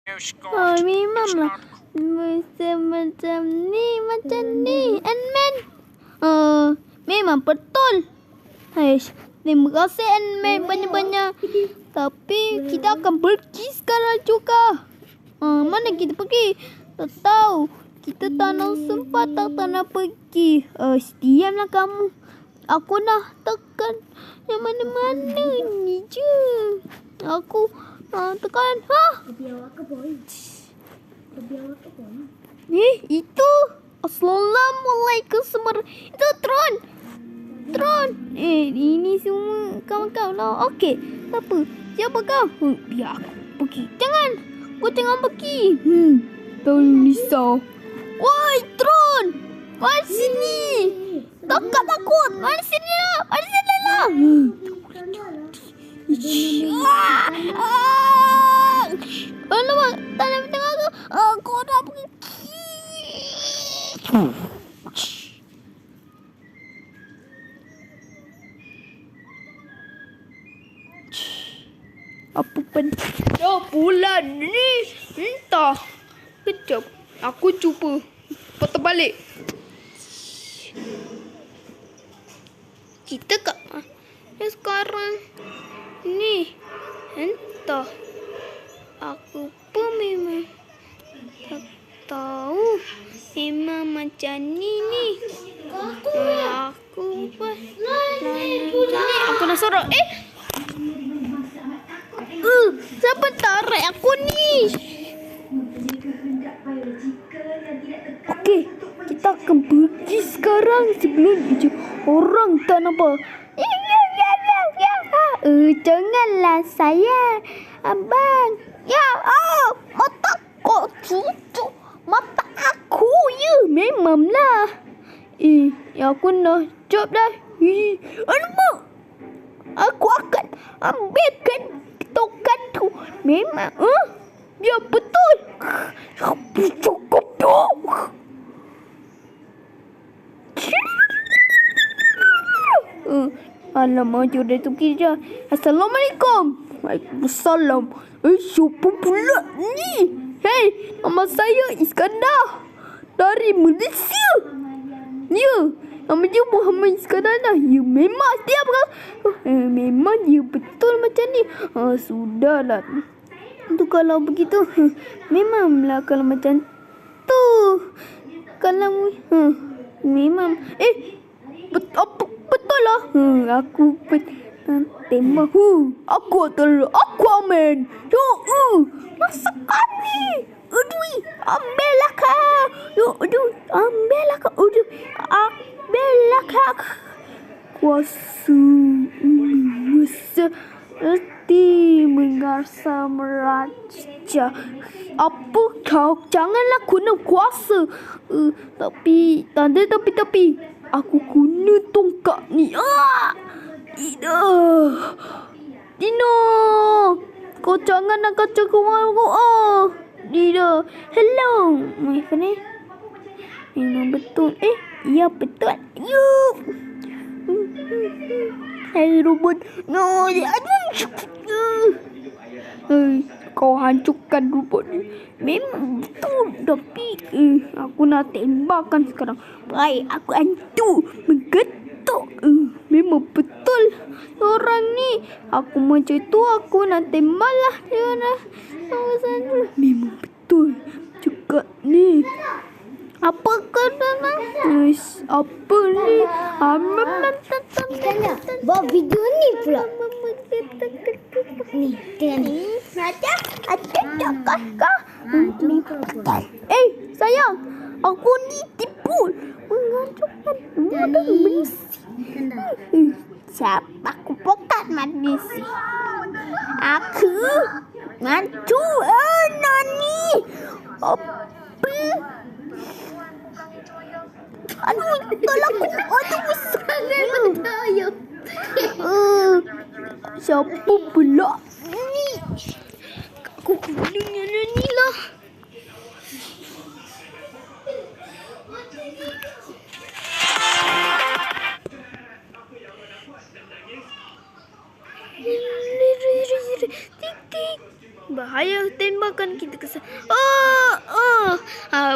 Oh, memang lah. Macam ni. Ant-Man. Memang betul. Haish, terima kasih Ant-Man banyak-banyak. Tapi kita akan pergi sekarang juga. Mana kita pergi? Tak tahu. Kita tak nak sempat, tak nak pergi. Diamlah kamu. Aku nak tekan yang mana-mana ni je. Aku tekan. Itu. Assalamualaikum warahmatullahi. Itu Tron. Ini semua kawan-kawan lah. Okey. Apa? Siapa kau? Biar aku pergi. Jangan. Kau jangan pergi. Tak risau. Woi, Tron. Mari sini. Takut. Mari sini lah. Alamak, tak nak tengok aku. Kau dah pergi. Apa benda pula ni? Entah. Kejap. Aku cuba patah balik. Kita kat mana sekarang? Ni. Entah. Aku pun memang tak tahu. Memang macam ni. Aku pun aku nak sorok. Siapa tarik aku ni? Okey, kita akan pergi sekarang sebelum orang tak nampak. Janganlah saya, abang. Mata kau cucuk. Mata aku ya, memanglah. Aku nak jawab dah. Alamak. Aku akan ambilkan tokat tu. Memang. Ya, betul. Cukup tu. Alamak, jodoh tu kira. Assalamualaikum. Waalaikumsalam. Siapa pula ni? Hei, nama saya Iskandar. Dari Malaysia. Ya, nama dia Muhammad Iskandar lah. Ya, memang dia bukan. Memang dia betul macam ni. Sudahlah. Tu kalau begitu, memanglah kalau macam tu. Kalau memang betul lah. Aku tembak. Aku adalah Aquaman. Masakan ni. Ambillah kau. Ambillah kau. Kuasa seperti mengarsa meraja. Apa kau? Janganlah guna kuasa. Tapi aku guna tongkat ni. Dino. Kau jangan nak kacau kawan aku. Dino. Hello. My friend. Memang betul. Ya betul. Yuk. Hai robot. No. Kau hancurkan robot ni. Memang betul. Tapi aku nak tembakkan sekarang. Baik, aku hantu. Menggetuk. Memang betul. Orang ni. Aku macam tu. Aku nak tembak lah. Memang betul. Juga ni. Apa kena nak? Apa ni? Buat video ni pula. Ni, tengok ni. Sayang. Aku ni tipu. Menghancurkan manusia. Siapa aku pokat manusia? Aku ngancu. Nani. Apa? Aduh, tolong aku. Aduh, Saya. siapa pula ni? Aku gunanya ni lah. Bahaya tembakan kita. terkesan.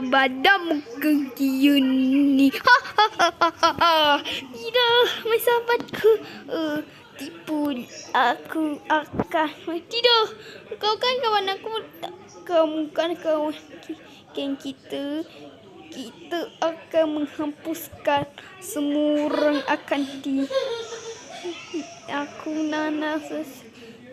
Badan muka dia ni. Tidak, my sahabatku. Tipu aku akan. Tidak, kau kan kawan aku. Kamu kan kawan geng kita. Kita akan menghapuskan semua orang akan aku Nana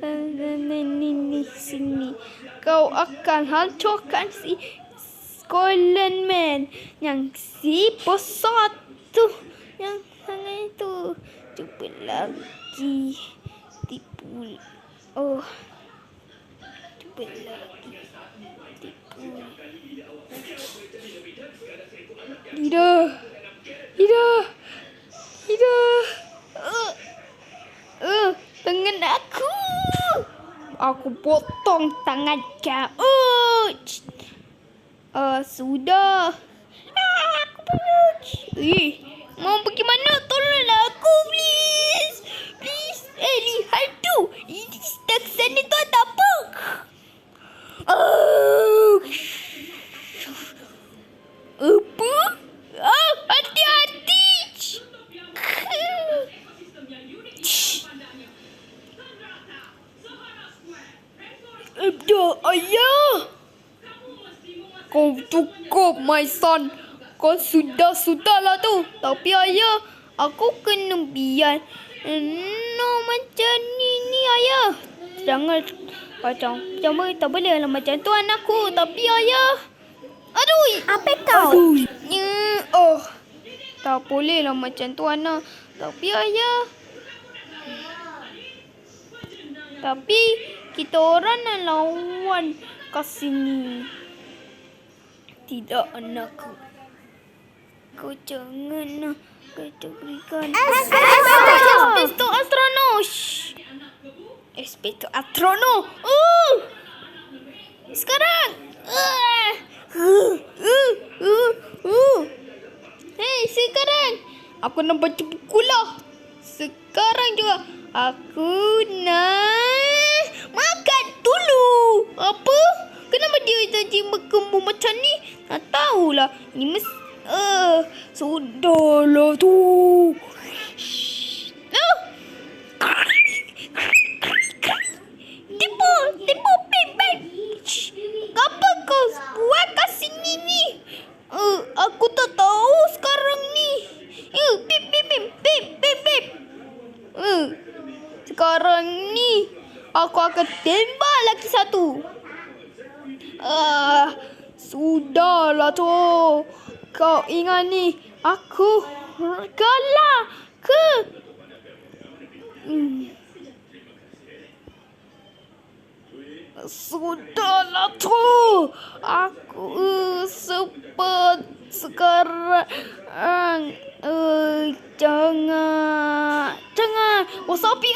ini sini. Kau akan hancurkan si Scotland Man yang si besar tu, yang sangat itu. Cuba lagi tipu. Cuba lagi tipu. Tidak. Tangan aku. Aku potong tangan kau. Sudah. Aku pergi. Mau pergi mana? Tolonglah aku, please. Please. Lihat tu. Ini tak sana tu ada apa? Apa? Hati-hati. Ayah. Kau cukup, my son. Kau sudahlah tu. Tapi ayah, aku kena biar. No, macam ni ayah. Jangan macam tak boleh lah macam tu anakku. Tapi ayah. Aduh. Apa kau? Tak boleh lah macam tu anak. Tapi ayah. Tapi kita orang nak lawan kat sini. Tidak anakku. Kau jangan nak kategorikan. Especto Astrono. Especto Astrono. Sekarang. Hei, sekarang. Aku nak baca buku lah. Sekarang juga. Aku nak makan dulu. Apa? Kenapa dia jadi berkembang macam ni? Tak tahulah. Ini sudahlah tu. Tipu, pip. Apa kau buat kat sini ni? Aku tak tahu sekarang ni. Pip. Sekarang ni aku akan tembak lagi satu. Sudahlah tu. Kau ingat ni aku kalah ke? Sudahlah tu. Aku sekarang jangan. Wasabi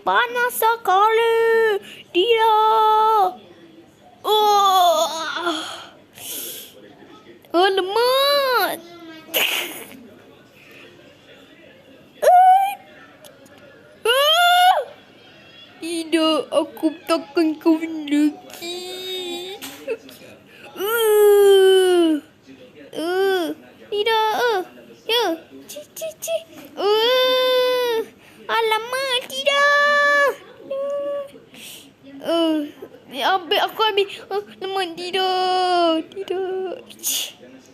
panas sekali. Dia lemak. Tidak, aku takkan kawin lagi. Tidak. Ya. Ci. Alamak, tidak. Aku ambil. Lemak, tidak.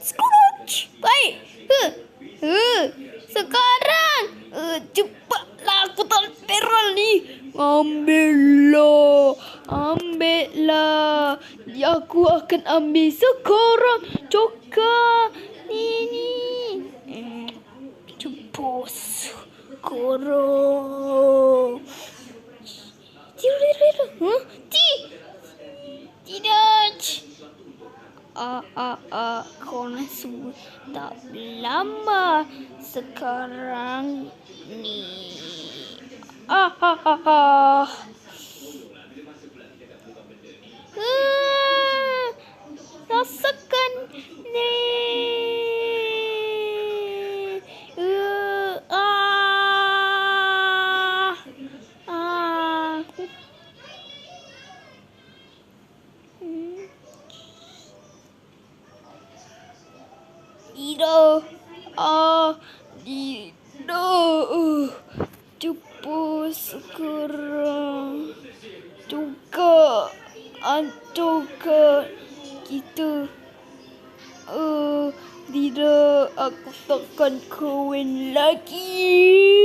Scrooge. Baik. Sekarang. Cepatlah aku tak peral ni. Ambillah. Aku akan ambil sekarang. Coklat. Ni. Cepos. Korong. Tidak. Korang sudah lama sekarang ni. Rasakan ni. tidak. Tidak. Cepat sekarang. Juga hantarkan kita. Tidak, aku takkan kawin lagi.